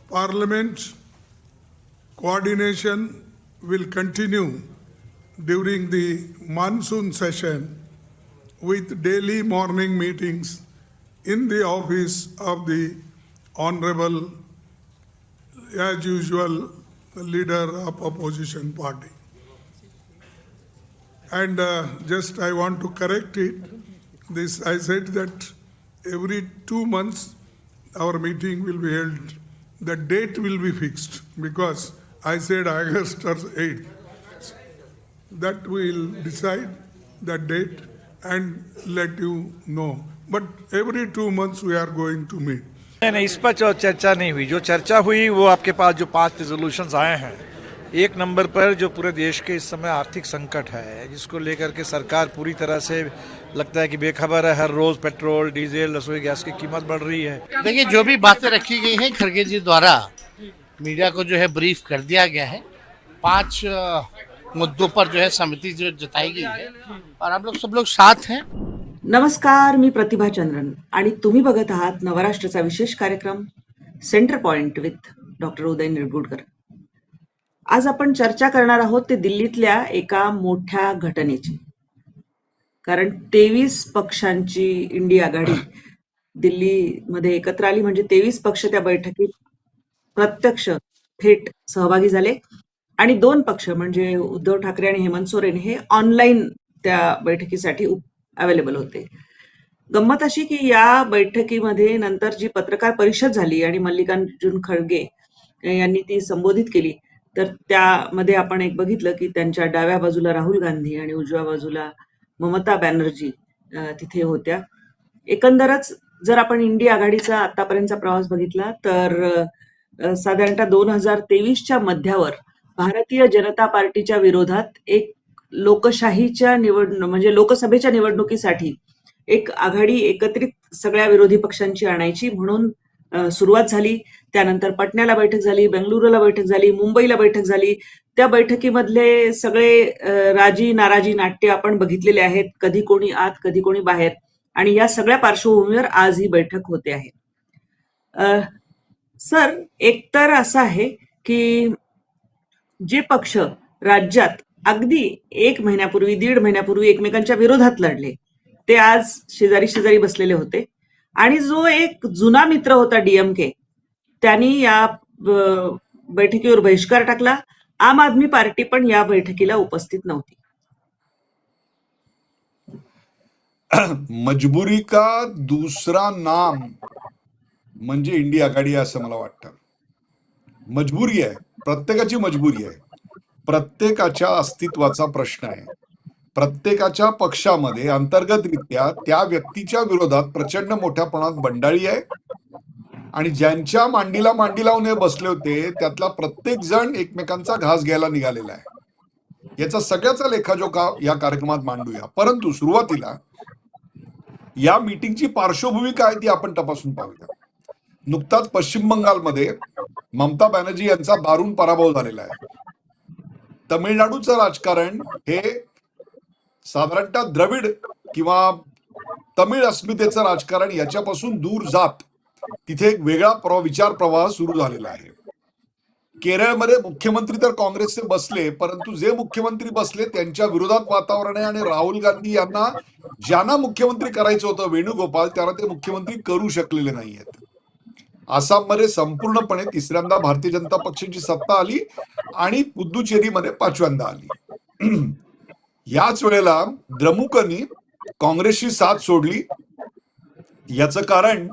Parliament coordination will continue during the monsoon session with daily morning meetings in the office of the Honorable, as usual, leader of opposition party. And just I want to correct it. This I said that every 2 months our meeting will be held. The date will be fixed because I said August or 8th. That we will decide the date and let you know. But every 2 months we are going to meet. नहीं, इस पर चर्चा नहीं हुई। जो चर्चा हुई वो आपके pass जो 5 रेजोल्यूशंस आए हैं, एक नंबर पर जो पूरे देश के इस समय आर्थिक संकट है, जिसको लेकर के सरकार पूरी तरह से लगता है कि बेखबर है। हर रोज पेट्रोल, डीजल, रसोई गैस की कीमत बढ़ रही है। देखिए, जो भी बातें रखी गई हैं खड़गे जी द्वारा मीडिया को जो है ब्रीफ कर दिया गया है। 5 मुद्दों पर जो है समिति जो जताई गई है और हम लोग सब लोग साथ हैं। नमस्कार, मी प्रतिभा चंद्रन आणि तुम्ही बघत आहात नवराष्ट्राचा विशेष कार्यक्रम centre point with doctor Uday Nirgudkar. आज आपण चर्चा करणार आहोत ते दिल्लीतल्या एका मोठ्या घटनेची। कारण 23 पक्षांची इंडी आघाडी दिल्लीमध्ये एकत्र आली, म्हणजे 23 पक्ष त्या बैठकीत प्रत्यक्ष थेट सहभागी झाले आणि 2 पक्ष म्हणजे उद्धव ठाकरे आणि हेमंत सोरेन हे ऑनलाईन त्या बैठकीसाठी अवेलेबल होते। गंमत अशी की या बैठकीमध्ये नंतर जी पत्रकार परिषद झाली आणि मल्लिकार्जुन खरगे यांनी ती संबोधित केली, तर त्यामध्ये आपण एक बघितलं की त्यांच्या डाव्या बाजूला राहुल गांधी आणि उजव्या बाजूला ममता बॅनर्जी तिथे होत्या। एकंदरच जर आपण इंडी आघाडीचा आतापर्यंतचा प्रवास बघितला तर साधारणतः 2023च्या मध्यावर भारतीय जनता पार्टीच्या विरोधात एक लोकशाहीच्या म्हणजे लोकसभेच्या निवडणुकीसाठी एक आघाडी एकत्रित सगळ्या विरोधी पक्षांची आणायची म्हणून सुरुवात झाली। त्यानंतर पटण्याला बैठक झाली, बेंगळुरूला बैठक झाली, मुंबईला बैठक झाली। त्या बैठकीमधले सगळे राजी नाराजी नाट्य आपण बघितलेले आहेत, कधी कोणी आत कधी कोणी बाहेर, आणि या सगळ्या पार्श्वभूमीवर आज ही बैठक होते आहे। सर, एकतर असं आहे की जे पक्ष राज्यात अगदी 1 महिन्यापूर्वी 1.5 महिन्यापूर्वी एकमेकांच्या विरोधात लढले ते आज शेजारी शेजारी बसलेले होते, आणि जो एक जुना मित्र होता डीएमके त्यांनी या बैठकीवर बहिष्कार टाकला। आम आदमी पार्टी पण या बैठकीला उपस्थित नव्हती। मजबुरी का दूसरा नाम म्हणजे इंडी आघाडी असं मला वाटतं। मजबुरी आहे, प्रत्येकाची मजबुरी आहे, प्रत्येकाच्या अस्तित्वाचा प्रश्न आहे। प्रत्येकाच्या पक्षामध्ये अंतर्गतरित्या त्या व्यक्तीच्या विरोधात प्रचंड मोठ्या प्रमाणात बंडाळी आहे आणि ज्यांच्या मांडीला मांडी लावून हे बसले होते त्यातला प्रत्येक जण एकमेकांचा घास घ्यायला निघालेला आहे। याचा सगळ्याचा लेखाजोखा या कार्यक्रमात मांडूया, परंतु सुरुवातीला या मीटिंगची पार्श्वभूमी काय ती आपण तपासून पाहूया। नुकताच पश्चिम बंगालमध्ये ममता बॅनर्जी यांचा दारुण पराभव झालेला आहे। तमिळनाडूचं राजकारण हे साधारणतः द्रविड किंवा तमिळ अस्मितेचं राजकारण याच्यापासून दूर जात तिथे एक वेगळा विचार प्रवाह सुरू झालेला आहे। केरळमध्ये मुख्यमंत्री तर काँग्रेसचे बसले, परंतु जे मुख्यमंत्री बसले त्यांच्या विरोधात वातावरण आहे आणि राहुल गांधी यांना ज्यांना मुख्यमंत्री करायचं होतं वेणुगोपाल त्यांना ते मुख्यमंत्री करू शकलेले नाहीयेत। आसाममध्ये संपूर्णपणे तिसऱ्यांदा भारतीय जनता पक्षाची सत्ता आली आणि पुदुचेरीमध्ये 5व्यांदा आली। याच वेळेला द्रमुकनी काँग्रेसची साथ सोडली। याचं कारण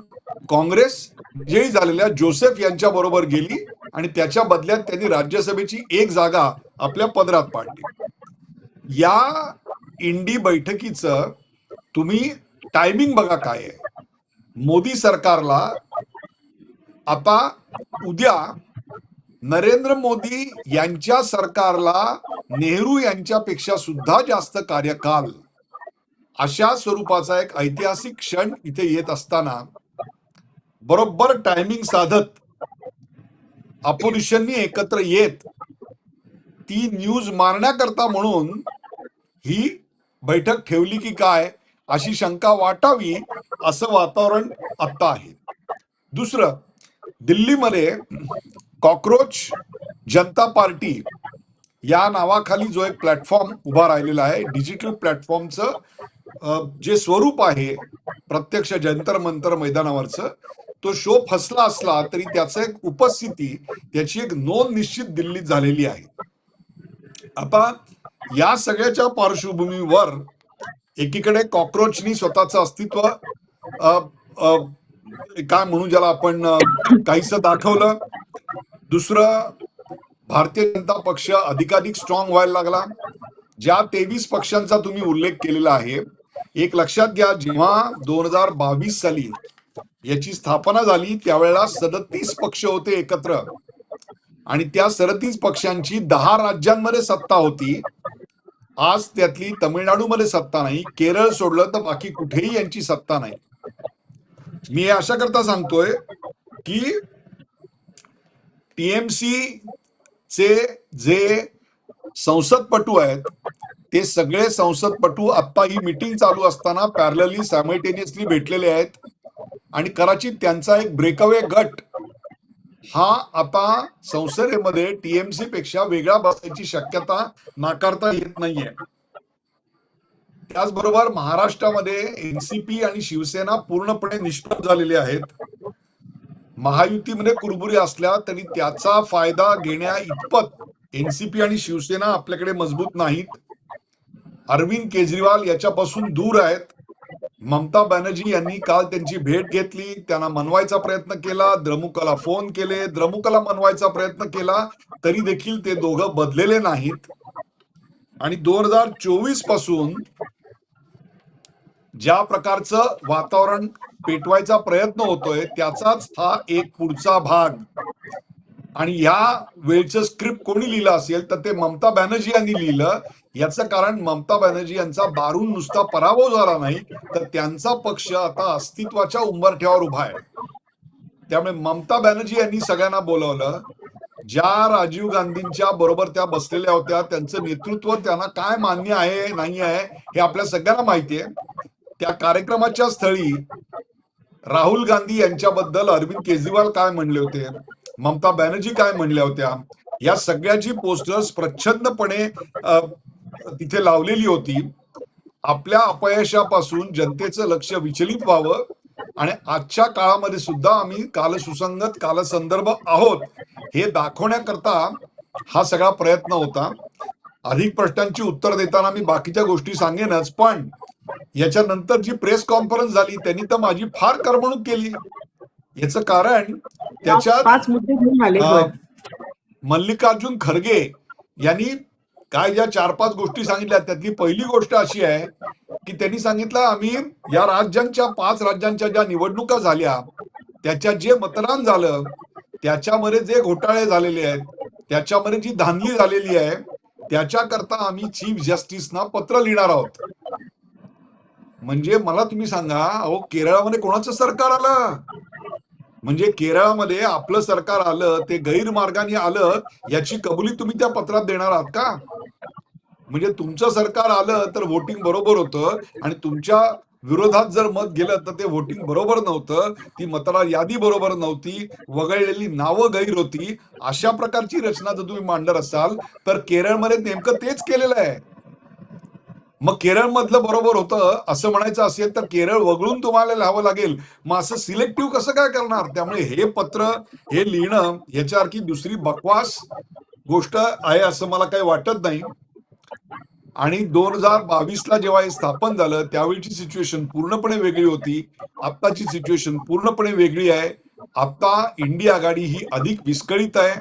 काँग्रेस विजयी झालेल्या जोसेफ यांच्या बरोबर गेली आणि त्याच्या बदल्यात त्यांनी राज्यसभेची 1 जागा आपल्या पदरात पाडली। या इंडी बैठकीचं तुम्ही टायमिंग बघा काय आहे। मोदी सरकारला आता उद्या नरेंद्र मोदी यांच्या सरकारला नेहरू यांच्यापेक्षा सुद्धा जास्त कार्यकाल अशा स्वरूपाचा एक ऐतिहासिक क्षण इथे येत असताना बरोबर टायमिंग साधत अपोजिशननी एकत्र येत ती न्यूज मारण्याकरता म्हणून ही बैठक ठेवली की काय अशी शंका वाटावी असं वातावरण आता आहे। दुसरं, दिल्लीमध्ये कॉक्रोच जनता पार्टी या नावाखाली जो एक प्लॅटफॉर्म उभा राहिलेला आहे, डिजिटल प्लॅटफॉर्मचं जे स्वरूप आहे प्रत्यक्ष जंतर मंतर मैदानावरचं, तो शो फसला असला तरी त्याचं एक उपस्थिती, त्याची एक नोंद निश्चित दिल्लीत झालेली आहे. आता या सगळ्याच्या पार्श्वभूमीवर एकीकडे कॉक्रोचनी स्वतःचं अस्तित्व काय म्हणू ज्याला आपण काहीसं दाखवलं. दुसरं, भारतीय जनता पक्ष अधिकाधिक स्ट्रॉंग व्हायला लागला. ज्या 23 पक्षांचा तुम्ही उल्लेख केलेला आहे, एक लक्षात घ्या, जेव्हा 2022 साली याची स्थापना झाली त्यावेळेला 37 पक्ष होते एकत्र आणि त्या 37 पक्षांची 10 राज्यांमध्ये सत्ता होती. आज त्यातली तमिळनाडूमध्ये सत्ता नाही, केरळ सोडलं तर बाकी कुठेही यांची सत्ता नाही. मी हे अशा करता सांगतोय की टीएमसी चे जे संसदपटू आहेत ते सगळे संसदपटू आता ही मीटिंग चालू असताना पॅरलली सायमल्टेनियसली भेटलेले आहेत आणि कदाचित त्यांचा एक ब्रेकअवे गट हा आता संसदेमध्ये टीएमसी पेक्षा वेगळा बसायची शक्यता नाकारता येत नाहीये. त्याचबरोबर महाराष्ट्रामध्ये एनसीपी आणि शिवसेना पूर्णपणे निष्प्रभ झालेले आहेत. महायुतीमध्ये कुरबुरी असल्या तरी त्याचा फायदा घेण्या इतपत एनसीपी आणि शिवसेना आपल्याकडे मजबूत नाहीत. अरविंद केजरीवाल याच्यापासून दूर आहेत. ममता बॅनर्जी यांनी काल त्यांची भेट घेतली, त्यांना मनवायचा प्रयत्न केला, द्रमुकला फोन केले, द्रमुकला मनवायचा प्रयत्न केला, तरी देखील ते दोघं बदलेले नाहीत. आणि 2024 पासून ज्या प्रकारचं वातावरण पेटवायचा प्रयत्न होतोय त्याचाच हा एक पुढचा भाग. आणि या वेळचं स्क्रिप्ट कोणी लिहिलं असेल तर ते ममता बॅनर्जी यांनी लिहिलं. याचं कारण ममता बॅनर्जी यांचा दारून नुसता पराभव झाला नाही तर त्यांचा पक्ष आता अस्तित्वाच्या उंबरठ्यावर उभा आहे. त्यामुळे ममता बॅनर्जी यांनी सगळ्यांना बोलवलं. ज्या राजीव गांधींच्या बरोबर त्या बसलेल्या होत्या त्यांचं नेतृत्व त्यांना काय मान्य आहे नाही आहे हे आपल्या सगळ्यांना माहिती आहे. त्या कार्यक्रमाच्या स्थळी राहुल गांधी यांच्याबद्दल अरविंद केजरीवाल काय म्हणले होते, ममता बॅनर्जी काय म्हणल्या होत्या, या सगळ्याची पोस्टर्स प्रच्छन्नपणे तिथे लावलेली होती. आपल्या अपयशापासून जनतेचं लक्ष विचलित व्हावं आणि आजच्या काळामध्ये सुद्धा आम्ही कालसुसंगत कालसंदर्भ आहोत हे दाखवण्याकरता हा सगळा प्रयत्न होता. अधिक प्रश्नांची उत्तर देताना मी बाकीच्या गोष्टी सांगेनच, पण याच्यानंतर जी प्रेस कॉन्फरन्स झाली त्यांनी तर माझी फार करमणूक केली. याचं कारण त्याच्यात 5 मुद्दे घेऊन आले. मल्लिकार्जुन खरगे यांनी काय ज्या 4-5 गोष्टी सांगितल्या त्यातली पहिली गोष्ट अशी आहे की त्यांनी सांगितलं आम्ही या राज्यांच्या 5 राज्यांच्या ज्या निवडणुका झाल्या त्याच्यात जे मतदान झालं त्याच्यामध्ये जे घोटाळे झालेले आहेत त्याच्यामध्ये जी धांदली झालेली आहे त्याच्याकरता आम्ही चीफ जस्टिसना पत्र लिहिणार आहोत. म्हणजे मला तुम्ही सांगा, अहो केरळामध्ये कोणाचं सरकार आलं, म्हणजे केरळामध्ये आपलं सरकार आलं ते गैरमार्गाने आलं याची कबुली तुम्ही त्या पत्रात देणार आहात का? म्हणजे तुमचं सरकार आलं तर वोटिंग बरोबर होतं आणि तुमच्या विरोधात जर मत गेलं तर ते वोटिंग बरोबर नव्हतं, ती मतदार यादी बरोबर नव्हती, वगळलेली नावं गैर होती. अशा प्रकारची रचना जर तुम्ही मांडत असाल तर केरळमध्ये नेमकं तेच केलेलं आहे. मग केरळ मधलं बरोबर होतं असं म्हणायचं असेल तर केरळ वगळून तुम्हाला लिहावं लागेल. मग असं सिलेक्टिव्ह कसं काय करणार? त्यामुळे हे पत्र हे लिहिणं याच्यासारखी दुसरी बकवास गोष्ट आहे असं मला काही वाटत नाही. आणि 2022ला जेव्हा हे स्थापन झालं त्यावेळीची सिच्युएशन पूर्णपणे वेगळी होती. आत्ताची सिच्युएशन पूर्णपणे वेगळी आहे. आता इंडिया आघाडी ही अधिक विस्कळीत आहे,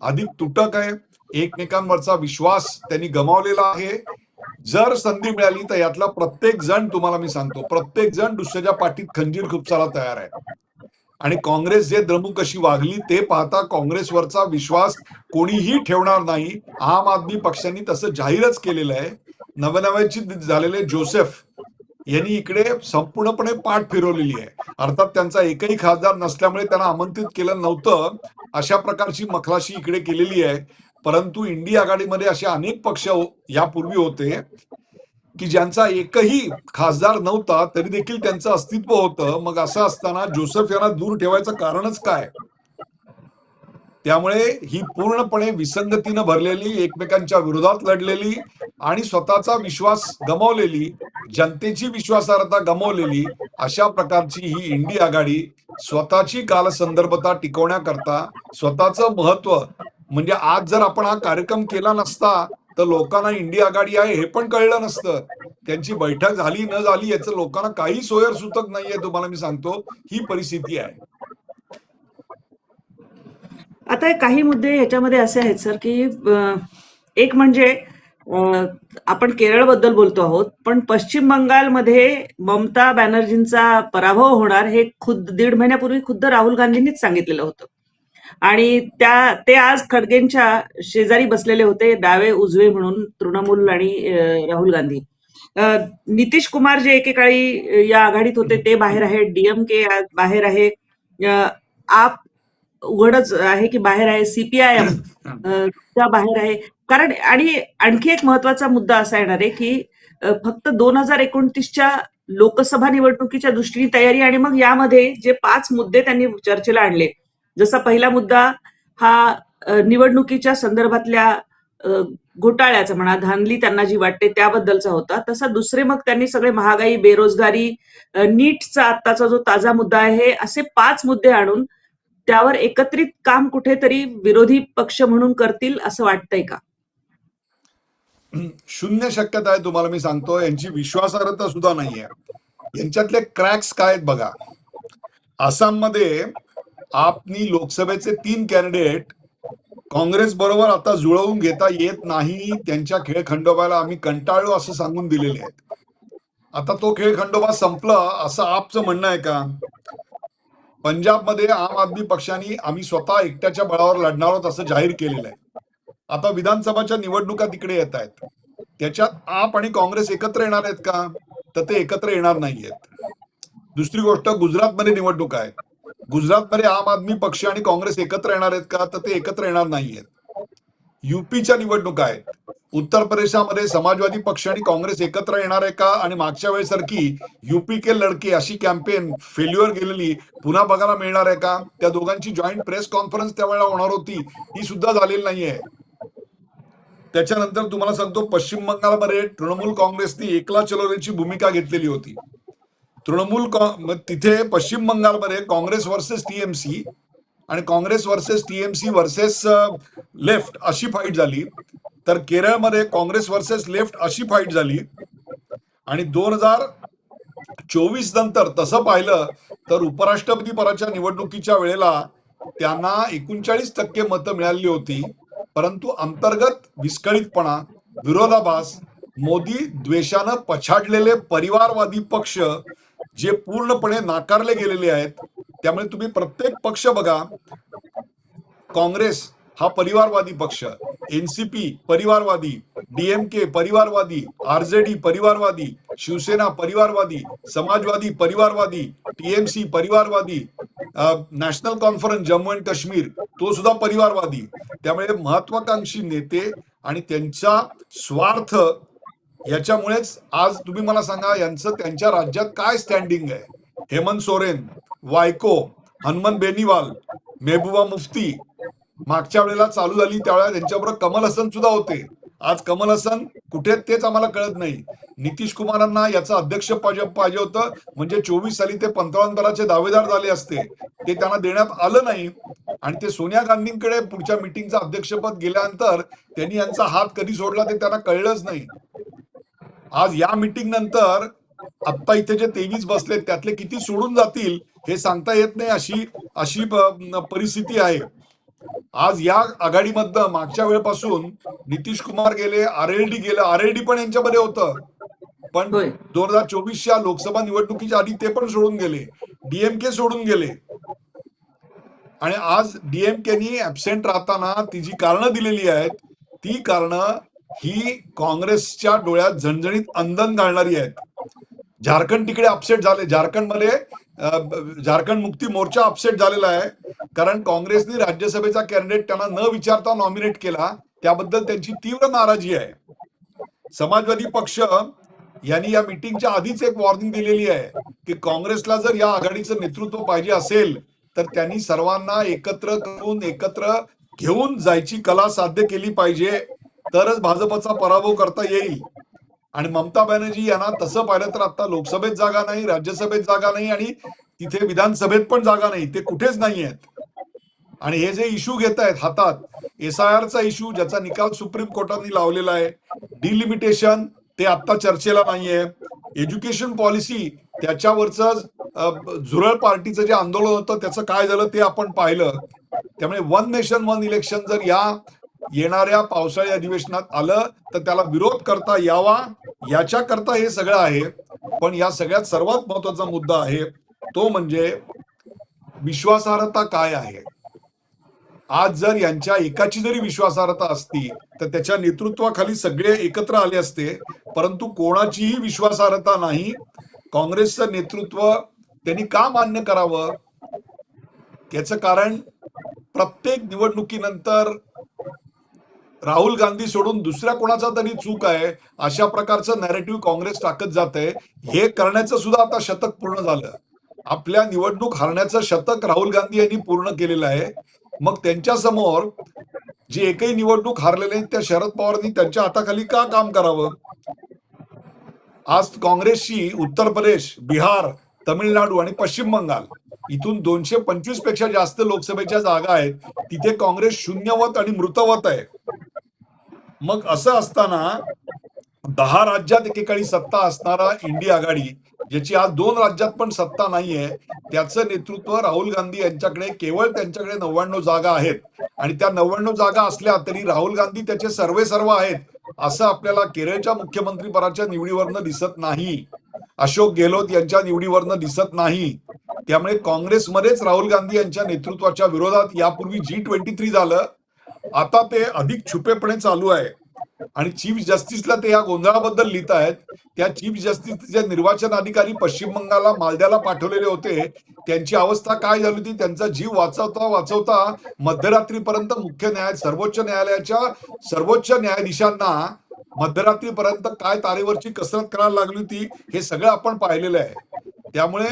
अधिक तुटक आहे. एकमेकांवरचा विश्वास त्यांनी गमावलेला आहे. जर संधी मिळाली तर यातला प्रत्येक जण, तुम्हाला मी सांगतो, प्रत्येक जण दुसऱ्याच्या पाठीत खंजीर खुपसायला तयार आहे. आणि काँग्रेस जे द्रमुक अशी वागली ते पाहता काँग्रेसवरचा विश्वास कोणीही ठेवणार नाही. आम आदमी पक्षाने तसं जाहीरच केलेलं आहे. नवनव्याची झालेले जोसेफ यांनी इकडे संपूर्णपणे पाठ फिरवलेली आहे. अर्थात त्यांचा एकही खासदार नसल्यामुळे त्यांना आमंत्रित केलं नव्हतं, अशा प्रकारची मखलाशी इकडे केलेली आहे. परंतु इंडिया आघाडीमध्ये असे अनेक पक्ष यापूर्वी होते की ज्यांचा एकही खासदार नव्हता तरी देखील त्यांचं अस्तित्व होतं. मग असं असताना जोसेफ यांना दूर ठेवायचं कारणच काय? त्यामुळे ही पूर्णपणे विसंगतीनं भरलेली, एकमेकांच्या विरोधात लढलेली आणि स्वतःचा विश्वास गमावलेली, जनतेची विश्वासार्हता गमावलेली अशा प्रकारची ही इंडी आघाडी स्वतःची कालसंदर्भता टिकवण्याकरता स्वतःचं महत्व, म्हणजे आज जर आपण हा कार्यक्रम केला नसता तर लोकांना इंडी आघाडी आहे हे पण कळलं नसतं. त्यांची बैठक झाली न झाली याचं लोकांना काही सोयर सुतक नाहीये. तुम्हाला मी सांगतो ही परिस्थिती आहे. आता काही मुद्दे ह्याच्यामध्ये असे आहेत सर की एक म्हणजे आपण केरळबद्दल बोलतो आहोत, पण पश्चिम बंगालमध्ये ममता बॅनर्जींचा पराभव होणार हे दीड महिन्यापूर्वी खुद्द राहुल गांधींनीच सांगितलेलं होतं. आणि ते आज खडगेंच्या शेजारी बसलेले होते, डावे उजवे म्हणून तृणमूल आणि राहुल गांधी. नितीश कुमार जे एकेकाळी या आघाडीत होते ते बाहेर आहेत, डीएमके बाहेर आहे, आप उघडच आहे की बाहेर आहे, सीपीआयएम त्या बाहेर आहे. कारण आणि आणखी एक महत्वाचा मुद्दा असा येणार आहे की फक्त 2029च्या लोकसभा निवडणुकीच्या दृष्टीने तयारी आणि मग यामध्ये जे 5 मुद्दे त्यांनी चर्चेला आणले, जसा पहिला मुद्दा हा निवडणुकीच्या संदर्भातल्या घोटाळ्याचा म्हणा, धांदली त्यांना जी वाटते त्याबद्दलचा होता. तसा दुसरे मग त्यांनी सगळे महागाई, बेरोजगारी, नीटचा आत्ताचा जो ताजा मुद्दा आहे, असे 5 मुद्दे आणून त्यावर एकत्रित काम कुठेतरी विरोधी पक्ष म्हणून करतील असं वाटतंय का? शून्य शक्यता आहे. तुम्हाला मी सांगतो, यांची विश्वासार्हता सुद्धा नाहीये. यांच्यातले क्रॅक्स काय आहेत बघा. आसाममध्ये आपनी लोकसभेचे 3 कॅन्डिडेट काँग्रेस बरोबर आता जुळवून घेता येत नाही, त्यांच्या खेळखंडोबाला आम्ही कंटाळलो असं सांगून दिलेले आहेत. आता तो खेळखंडोबा संपला असं आपचं म्हणणं आहे का? पंजाबमध्ये आम आदमी पक्षाने आम्ही स्वतः एकट्याच्या बळावर लढणार आहोत असं जाहीर केलेलं आहे. आता विधानसभाच्या निवडणुका तिकडे येत आहेत, त्याच्यात आप आणि काँग्रेस एकत्र येणार आहेत का? तर ते एकत्र येणार नाहीयेत. दुसरी गोष्ट, गुजरातमध्ये निवडणुका आहेत, गुजरातमध्ये आम आदमी पक्ष आणि काँग्रेस एकत्र येणार आहेत का? तर ते एकत्र येणार नाहीयेत. युपीच्या निवडणुका आहेत, उत्तर प्रदेशामध्ये समाजवादी पक्ष आणि काँग्रेस एकत्र येणार आहे का? आणि मागच्या वेळेसारखी यूपी के लडके अशी कॅम्पेन फेल्युअर गेलेली पुन्हा बघायला मिळणार आहे का? त्या दोघांची जॉईंट प्रेस कॉन्फरन्स त्यावेळेला होणार होती, ती सुद्धा झालेली नाहीये. त्याच्यानंतर तुम्हाला सांगतो, पश्चिम बंगालमध्ये तृणमूल काँग्रेसने एकला चलोरेची भूमिका घेतलेली होती. तिथे पश्चिम बंगालमध्ये काँग्रेस वर्सेस टीएमसी आणि Congress versus TMC versus left अशी फाईट झाली. तर केरळमध्ये काँग्रेस वर्सेस लेफ्ट अशी फाईट झाली. आणि 2024 नंतर तसं पाहिलं तर उपराष्ट्रपती पदाच्या निवडणुकीच्या वेळेला त्यांना 39% मतं मिळाली होती. परंतु अंतर्गत विस्कळीतपणा, विरोधाभास, मोदी द्वेषानं पछाडलेले परिवारवादी पक्ष जे पूर्णपणे नाकारले गेलेले आहेत. त्यामुळे तुम्ही प्रत्येक पक्ष बघा, काँग्रेस हा परिवारवादी पक्ष, एनसीपी परिवारवादी, डीएमके परिवारवादी, आरजेडी परिवारवादी, शिवसेना परिवारवादी, समाजवादी परिवारवादी, टीएमसी परिवारवादी, नॅशनल कॉन्फरन्स जम्मू अँड काश्मीर तो सुद्धा परिवारवादी. त्यामुळे महत्वाकांक्षी नेते आणि त्यांचा स्वार्थ याच्यामुळेच आज तुम्ही मला सांगा यांचं त्यांच्या राज्यात काय स्टँडिंग आहे. हेमंत सोरेन, वायको, हनुमंत बेनीवाल, मेहबूबा मुफ्ती मागच्या वेळेला चालू झाली त्यावेळेला त्यांच्याबरोबर कमल हसन सुद्धा होते. आज कमल हसन कुठे तेच आम्हाला कळत नाही. नितीश कुमारांना याचं अध्यक्ष पाहिजे होतं, म्हणजे 24 साली ते पंतप्रधानपदाचे दावेदार झाले असते, ते त्यांना देण्यात आलं नाही. आणि ते सोनिया गांधींकडे पुढच्या मीटिंगचं अध्यक्षपद गेल्यानंतर त्यांनी यांचा हात कधी सोडला ते त्यांना कळलंच नाही. आज या मीटिंग नंतर आता इथे जे 23 बसलेत त्यातले किती सोडून जातील हे सांगता येत नाही, अशी परिस्थिती आहे. आज या आघाडीमधनं मागच्या वेळेपासून नितीश कुमार गेले, आरएलडी गेलं, आरएलडी पण यांच्यामध्ये होतं, पण 2024च्या लोकसभा निवडणुकीच्या आधी ते पण सोडून गेले, डीएमके सोडून गेले. आणि आज डीएमकेनी ऍबसेंट राहताना ती जी कारणं दिलेली आहेत ती कारणं ही काँग्रेसच्या डोळ्यात झणझणीत अंधन घालणारी आहेत. झारखंड तिकडे अपसेट झाले, झारखंडमध्ये झारखंड मुक्ती मोर्चा अपसेट झालेला आहे, कारण काँग्रेसने राज्यसभेचा कॅन्डिडेट त्यांना न विचारता नॉमिनेट केला, त्याबद्दल त्यांची तीव्र नाराजी आहे. समाजवादी पक्ष यांनी या मीटिंगच्या आधीच एक वॉर्निंग दिलेली आहे की काँग्रेसला जर या आघाडीचं नेतृत्व पाहिजे असेल तर त्यांनी सर्वांना एकत्र करून एकत्र घेऊन जायची कला साध्य केली पाहिजे, तरच भाजपचा पराभव करता येईल. आणि ममता बॅनर्जी यांना तसं पाहिलं तर आता लोकसभेत जागा नाही, राज्यसभेत जागा नाही आणि तिथे विधानसभेत पण जागा नाही, ते कुठेच नाही आहेत. आणि हे जे इश्यू घेत आहेत हातात, SIRचा इश्यू ज्याचा निकाल सुप्रीम कोर्टाने लावलेला आहे, डिलिमिटेशन ते आता चर्चेला नाहीये, एज्युकेशन पॉलिसी त्याच्यावरचं झुरळ पार्टीचं जे आंदोलन होतं त्याचं काय झालं ते आपण पाहिलं. त्यामुळे वन नेशन वन इलेक्शन जर या येणाऱ्या पावसाळी अधिवेशनात आलं तर त्याला विरोध करता यावा, याच्याकरता हे सगळं आहे. पण या सगळ्यात सर्वात महत्वाचा मुद्दा आहे तो म्हणजे विश्वासार्हता काय आहे. आज जर यांच्या एकाची जरी विश्वासार्हता असती तर त्याच्या नेतृत्वाखाली सगळे एकत्र आले असते, परंतु कोणाचीही विश्वासार्हता नाही. काँग्रेसचं नेतृत्व त्यांनी का मान्य करावं, याचं कारण प्रत्येक निवडणुकीनंतर राहुल गांधी सोडून दुसऱ्या कोणाचा तरी चूक आहे अशा प्रकारचं नॅरेटिव्ह काँग्रेस टाकत जाते. हे करण्याचं सुद्धा आता शतक पूर्ण झालं. आपल्या निवडणूक हारण्याचं शतक राहुल गांधी यांनी पूर्ण केलेलं आहे. मग त्यांच्या समोर जे एकही निवडणूक हारलेले त्या शरद पवारांनी त्यांच्या हाताखाली का काम करावं. आज काँग्रेसची उत्तर प्रदेश, बिहार, तमिळनाडू आणि पश्चिम बंगाल इथून 225 पेक्षा जास्त लोकसभेच्या जागा आहेत, तिथे काँग्रेस शून्यवत आणि मृतवत आहे. मग असं असताना 10 राज्यात एकेकाळी सत्ता असणारा इंडिया आघाडी, ज्याची आज 2 राज्यात पण सत्ता नाहीये, त्याचं नेतृत्व राहुल गांधी यांच्याकडे केवळ त्यांच्याकडे 99 जागा आहेत आणि त्या 99 जागा असल्या तरी राहुल गांधी त्याचे सर्व आहेत असं आपल्याला केरळच्या मुख्यमंत्री पदाच्या निवडीवरनं दिसत नाही, अशोक गेहलोत यांच्या निवडीवरनं दिसत नाही. त्यामुळे काँग्रेसमध्येच राहुल गांधी यांच्या नेतृत्वाच्या विरोधात यापूर्वी G23 झालं, आता ते अधिक छुपेपणे चालू आहे. आणि चीफ जस्टिसला ते या गोंधळाबद्दल लिहित आहेत. त्या चीफ जस्टिसचे निर्वाचन अधिकारी पश्चिम बंगालला मालद्याला पाठवलेले होते, त्यांची अवस्था काय झाली होती, त्यांचा जीव वाचवता वाचवता मध्यरात्रीपर्यंत सर्वोच्च न्यायालयाच्या सर्वोच्च न्यायाधीशांना मध्यरात्रीपर्यंत काय तारेवरची कसरत करायला लागली होती, हे सगळं आपण पाहिलेलं आहे. त्यामुळे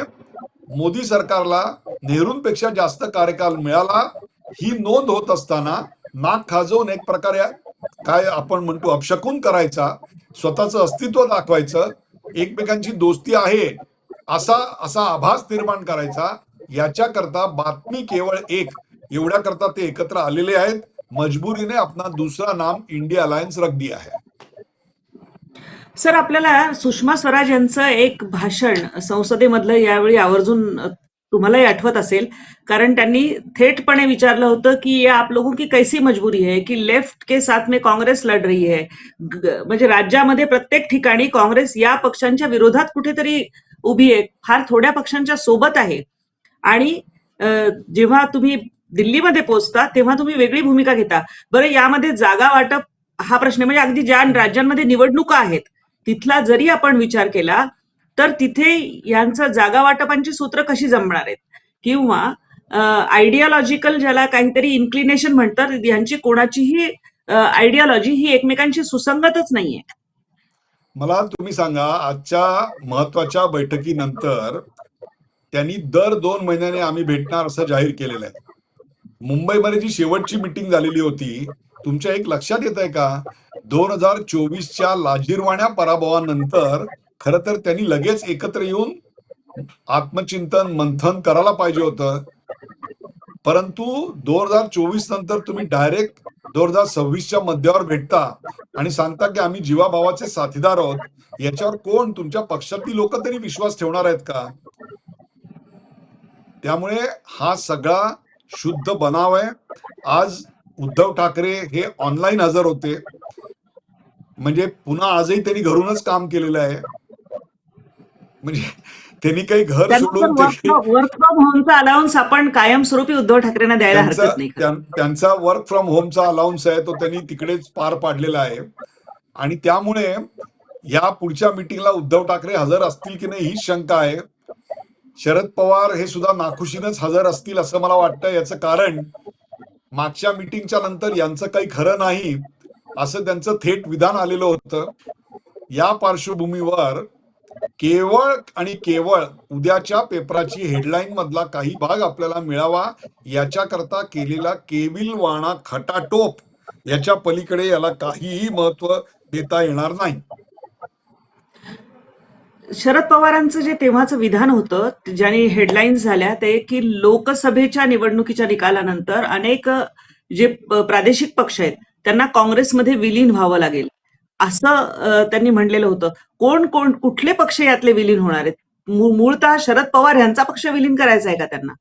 मोदी सरकारला नेहरूंपेक्षा जास्त कार्यकाल मिळाला ही नोंद होत असताना नाक खाजवून एक प्रकारे काय आपण म्हणतो अपशकून करायचा, स्वतःचं अस्तित्व दाखवायचं, एकमेकांची दोस्ती आहे असा आभास निर्माण करायचा, याच्याकरता बातमी केवळ एक एवढ्याकरता ते एकत्र आलेले आहेत. मजबुरीने अपना दूसरा नाम इंडिया अलायन्स रख दिया है. सर, आपल्याला सुषमा स्वराज यांचं एक भाषण संसदेमधलं यावेळी आवर्जून तुम्हालाही आठवत असेल, कारण त्यांनी थेटपणे विचारलं होतं की ये आप लोगों की कैसी मजबुरी है की लेफ्ट के साथ में काँग्रेस लढ रही है. म्हणजे राज्यामध्ये प्रत्येक ठिकाणी काँग्रेस या पक्षांच्या विरोधात कुठेतरी उभी आहे, फार थोड्या पक्षांच्या सोबत आहे. आणि जेव्हा तुम्ही दिल्लीमध्ये पोहोचता तेव्हा तुम्ही वेगळी भूमिका घेता. बरं, यामध्ये जागा वाटप हा प्रश्न, म्हणजे अगदी ज्या राज्यांमध्ये निवडणुका आहेत तिथला जरी आपण विचार केला तर तिथे यांचं जागा वाटपांची सूत्र कशी जमणार आहेत, किंवा आयडियोलॉजिकल ज्याला काहीतरी इन्क्लिनेशन म्हणतात, यांची कोणाचीही आयडियोलॉजी ही एकमेकांशी सुसंगतच नाहीये. मला तुम्ही सांगा, आजच्या महत्वाच्या बैठकीनंतर त्यांनी दर 2 महिन्याने आम्ही भेटणार असं जाहीर केलेलं आहे. मुंबईमध्ये जी शेवटची मीटिंग झालेली होती, तुमच्या एक लक्षात येत आहे का, 2024च्या लाजिरवाण्या पराभवानंतर खरं तर त्यांनी लगेच एकत्र येऊन आत्मचिंतन मंथन करायला पाहिजे होतं. परंतु 2024 नंतर तुम्ही डायरेक्ट 2026च्या मध्यावर भेटता आणि सांगता की आम्ही जीवाभावाचे साथीदार आहोत. याच्यावर कोण तुमच्या पक्षातली लोक तरी विश्वास ठेवणार आहेत का? त्यामुळे हा सगळा शुद्ध बनाव आहे. आज उद्धव ठाकरे हे ऑनलाईन हजर होते, म्हणजे पुन्हा आजही त्यांनी घरूनच काम केलेलं आहे. म्हणजे त्यांनी काही घर सोडून वर्क फ्रॉम होमचा अलाउन्स आपण कायमस्वरूपी उद्धव ठाकरेंना द्यायला हरकत नाही. त्यांचा वर्क फ्रॉम होमचा अलाउन्स आहे तो त्यांनी तिकडेच पार पाडलेला आहे. आणि त्यामुळे या पुढच्या मीटिंगला उद्धव ठाकरे हजर असतील की नाही हीच शंका आहे. शरद पवार हे सुद्धा नाखुशीनच हजर असतील असं मला वाटतं. याचं कारण मागच्या मीटिंगच्या नंतर यांचं काही खरं नाही असं त्यांचं थेट विधान आलेलं होतं. या पार्श्वभूमीवर केवळ आणि केवळ उद्याच्या पेपराची हेडलाईन मधला काही भाग आपल्याला मिळावा याच्याकरता केलेला केविलवाणा खटाटोप, याच्या पलीकडे याला काहीही महत्व देता येणार नाही. शरद पवारांचं जे तेव्हाचं विधान होतं ज्याने हेडलाईन्स झाल्या ते की लोकसभेच्या निवडणुकीच्या निकालानंतर अनेक जे प्रादेशिक पक्ष आहेत त्यांना काँग्रेसमध्ये विलीन व्हावं लागेल असं त्यांनी म्हणलेलं होतं. कोण कोण कुठले पक्ष यातले विलीन होणार आहेत? मूळतः शरद पवार यांचा पक्ष विलीन करायचा आहे का त्यांना?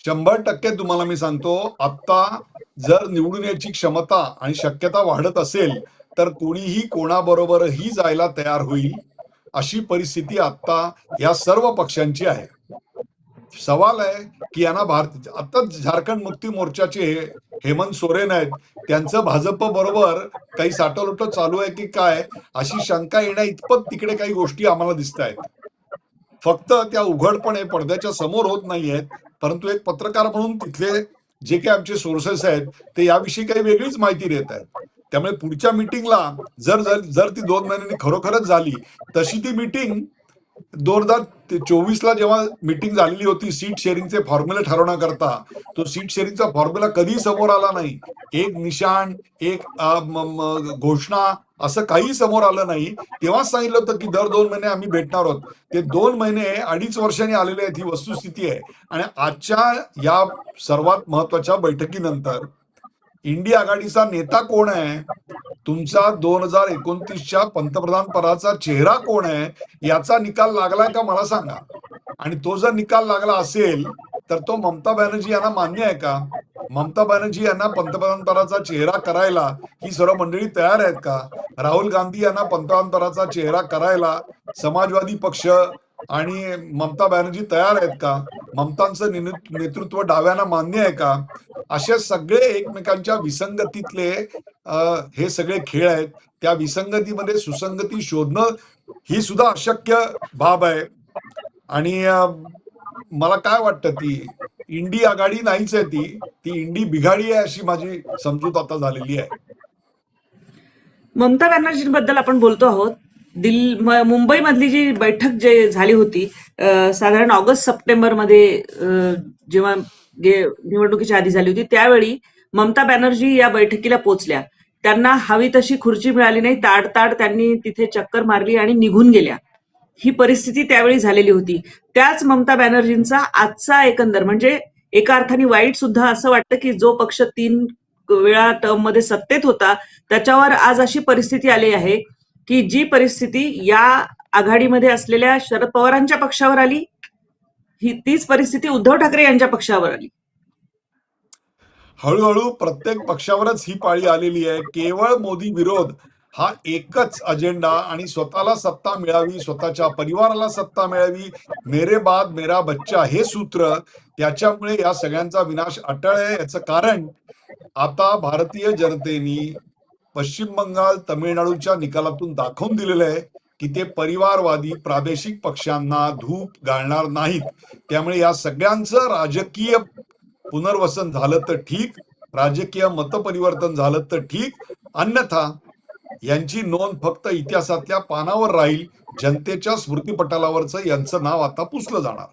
100% तुम्हाला मी सांगतो, आता जर निवडून यायची क्षमता आणि शक्यता वाढत असेल तर कोणीही कोणाबरोबरही जायला तयार होईल, अशी परिस्थिती आता या सर्व पक्षांची आहे. सवाल आहे की यांना आता झारखंड मुक्ती मोर्चाचे हेमंत सोरेन आहेत, त्यांचं भाजप बरोबर काही साटलोट चालू आहे की काय, अशी शंका येण्या इतपत तिकडे काही गोष्टी आम्हाला दिसत आहेत. फक्त त्या उघडपणे पडद्याच्या समोर होत नाहीयेत, परंतु एक पत्रकार म्हणून तिथले जे काही आमचे सोर्सेस आहेत ते याविषयी काही वेगळीच माहिती देत आहेत. त्यामुळे पुढच्या मीटिंगला जर ती 2 महिन्यांनी खरोखरच झाली, तशी ती मीटिंग 2024ला जेव्हा मीटिंग झालेली होती सीट शेअरिंगचे फॉर्म्युले ठरवण्याकरता, तो सीट शेअरिंगचा फॉर्म्युला कधी समोर आला नाही. एक निशाण, एक घोषणा असं काही समोर आलं नाही. तेव्हाच सांगितलं होतं की दर 2 महिने आम्ही भेटणार आहोत. ते 2 महिने 2.5 वर्षांनी आलेले आहेत, ही वस्तुस्थिती आहे. आणि आजच्या या सर्वात महत्वाच्या बैठकीनंतर इंडिया आघाडीचा नेता कोण आहे, तुमचा 2029च्या पंतप्रधान पदाचा चेहरा कोण आहे, याचा निकाल लागलाय का मला सांगा. आणि तो जर निकाल लागला असेल तर तो ममता बॅनर्जी यांना मान्य आहे का? ममता बॅनर्जी यांना पंतप्रधान पदाचा चेहरा करायला ही सर्व मंडळी तयार आहेत का? राहुल गांधी यांना पंतप्रधान पदाचा चेहरा करायला समाजवादी पक्ष आणि ममता बॅनर्जी तयार आहेत का? ममतांचं नेतृत्व डाव्यांना मान्य आहे का? असे सगळे एकमेकांच्या विसंगतीतले हे सगळे खेळ आहेत. त्या विसंगतीमध्ये सुसंगती शोधणं ही सुद्धा अशक्य बाब आहे. आणि मला काय वाटतं, ती इंडी आघाडी नाहीच आहे, ती इंडी बिघाडी आहे अशी माझी समजूत आता झालेली आहे. ममता बॅनर्जींबद्दल आपण बोलतो आहोत. मुंबईमधली जी बैठक जे झाली होती साधारण ऑगस्ट-सप्टेंबर मध्ये जेव्हा निवडणुकीच्या आधी झाली होती, त्यावेळी ममता बॅनर्जी या बैठकीला पोहोचल्या. त्यांना हवी तशी खुर्ची मिळाली नाही, ताडताड त्यांनी तिथे चक्कर मारली आणि निघून गेल्या. ही परिस्थिती त्यावेळी झालेली होती. त्याच ममता बॅनर्जींचा आजचा एकंदर म्हणजे एका अर्थाने वाईट सुद्धा असं वाटतं की जो पक्ष 3 वेळा टर्म मध्ये सत्तेत होता त्याच्यावर आज अशी परिस्थिती आली आहे की जी परिस्थिती या आघाडीमध्ये असलेल्या शरद पवारांच्या पक्षावर आली, तीच परिस्थिती उद्धव ठाकरे यांच्या पक्षावर आली. हळूहळू प्रत्येक पक्षावरच ही पाळी आलेली आहे. केवळ मोदी विरोध हा एकच अजेंडा आणि स्वतःला सत्ता मिळावी, स्वतःच्या परिवाराला सत्ता मिळावी, मेरे बाद मेरा बच्चा हे सूत्र, त्याच्यामुळे या सगळ्यांचा विनाश अटळ आहे. याचं कारण आता भारतीय जनतेने पश्चिम बंगाल, तमिळनाडूच्या निकालातून दाखवून दिलेलं आहे की ते परिवारवादी प्रादेशिक पक्षांना धूप घालणार नाहीत. त्यामुळे या सगळ्यांचं राजकीय पुनर्वसन झालं तर ठीक, राजकीय मतपरिवर्तन झालं तर ठीक, अन्यथा यांची नोंद फक्त इतिहासातल्या पानावर राहील. जनतेच्या स्मृतीपटलावरचं यांचं नाव आता पुसलं जाणार.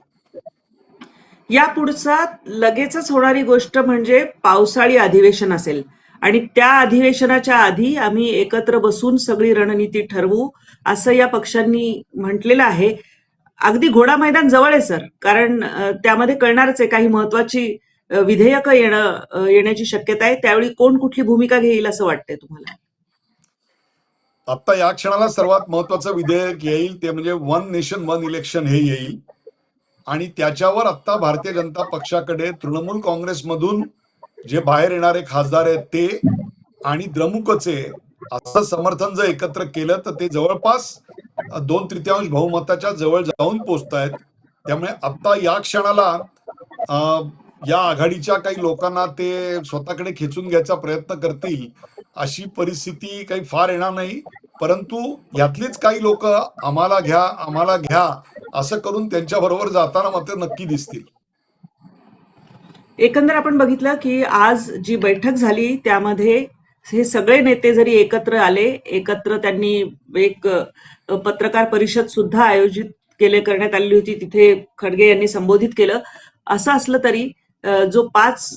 या पुढचा लगेचच होणारी गोष्ट म्हणजे पावसाळी अधिवेशन असेल आणि त्या अधिवेशनाच्या आधी आम्ही एकत्र बसून सगळी रणनीती ठरवू असं या पक्षांनी म्हटलेलं आहे. अगदी घोडा मैदान जवळ आहे सर, कारण त्यामध्ये कळणारच आहे काही महत्वाची विधेयकं येण्याची शक्यता आहे. त्यावेळी कोण कुठली भूमिका घेईल असं वाटतंय तुम्हाला? आता या क्षणाला सर्वात महत्वाचं विधेयक येईल ते म्हणजे 1 नेशन 1 इलेक्शन हे येईल. आणि त्याच्यावर आता भारतीय जनता पक्षाकडे तृणमूल काँग्रेसमधून जे बाहेर येणारे खासदार आहेत ते आणि द्रमुकचे असं समर्थन जर एकत्र केलं तर ते जवळपास 2/3 बहुमताच्या जवळ जाऊन पोहोचतायत. त्यामुळे आता या क्षणाला या आघाडीच्या काही लोकांना ते स्वतःकडे खेचून घ्यायचा प्रयत्न करतील अशी परिस्थिती काही फार येणार नाही. परंतु यातलीच काही लोक आम्हाला घ्या असं करून त्यांच्या बरोबर जाताना मात्र नक्की दिसतील. एकंदर आपण बघितलं की आज जी बैठक झाली त्यामध्ये हे सगळे नेते जरी एकत्र आले, एकत्र त्यांनी एक पत्रकार परिषद सुद्धा आयोजित करण्यात आलेली होती, तिथे खडगे यांनी संबोधित केलं. असं असलं तरी जो 5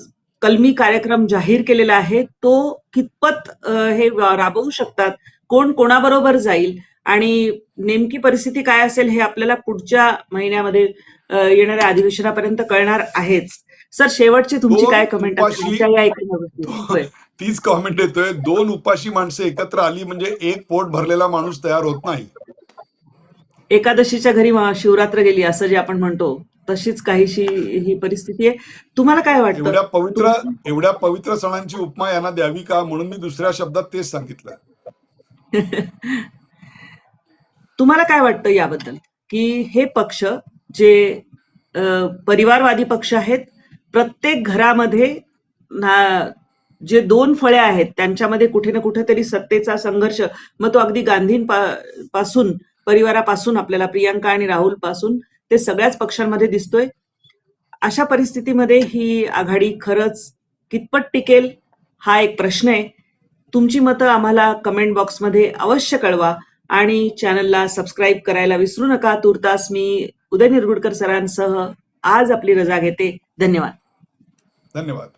कलमी कार्यक्रम जाहीर केलेला आहे तो कितपत हे राबवू शकतात, कोण कोणाबरोबर जाईल आणि नेमकी परिस्थिती काय असेल हे आपल्याला पुढच्या महिन्यामध्ये येणाऱ्या अधिवेशनापर्यंत कळणार आहेच. सर, शेवटची तुमची काय कमेंट असेल या एकूण गोष्टीवर? तीच कॉमेंट येतोय, 2 उपाशी माणसं एकत्र आली म्हणजे एक पोट भरलेला माणूस तयार होत नाही. एकादशीच्या घरी शिवरात्र गेली असं जे आपण म्हणतो तशीच काहीशी ही परिस्थिती आहे. तुम्हाला काय वाटतं? एवढ्या पवित्र सणांची उपमा यांना द्यावी का, म्हणून मी दुसऱ्या शब्दात तेच सांगितलं. तुम्हाला काय वाटतं याबद्दल की हे पक्ष जे परिवारवादी पक्ष आहेत, प्रत्येक घरामध्ये जे 2 फळे आहेत त्यांच्यामध्ये कुठे ना कुठेतरी सत्तेचा संघर्ष, मग तो अगदी गांधींपासून परिवारापासून आपल्याला प्रियंका आणि राहुल पासून ते सगळ्याच पक्षांमध्ये दिसतोय. अशा परिस्थितीमध्ये ही आघाडी खरंच कितपत टिकेल हा एक प्रश्न आहे. तुमची मतं आम्हाला कमेंट बॉक्समध्ये अवश्य कळवा आणि चॅनलला सबस्क्राईब करायला विसरू नका. तूर्तास मी उदय निरगुडकर सरांसह आज आपली रजा घेते. धन्यवाद. धन्यवाद.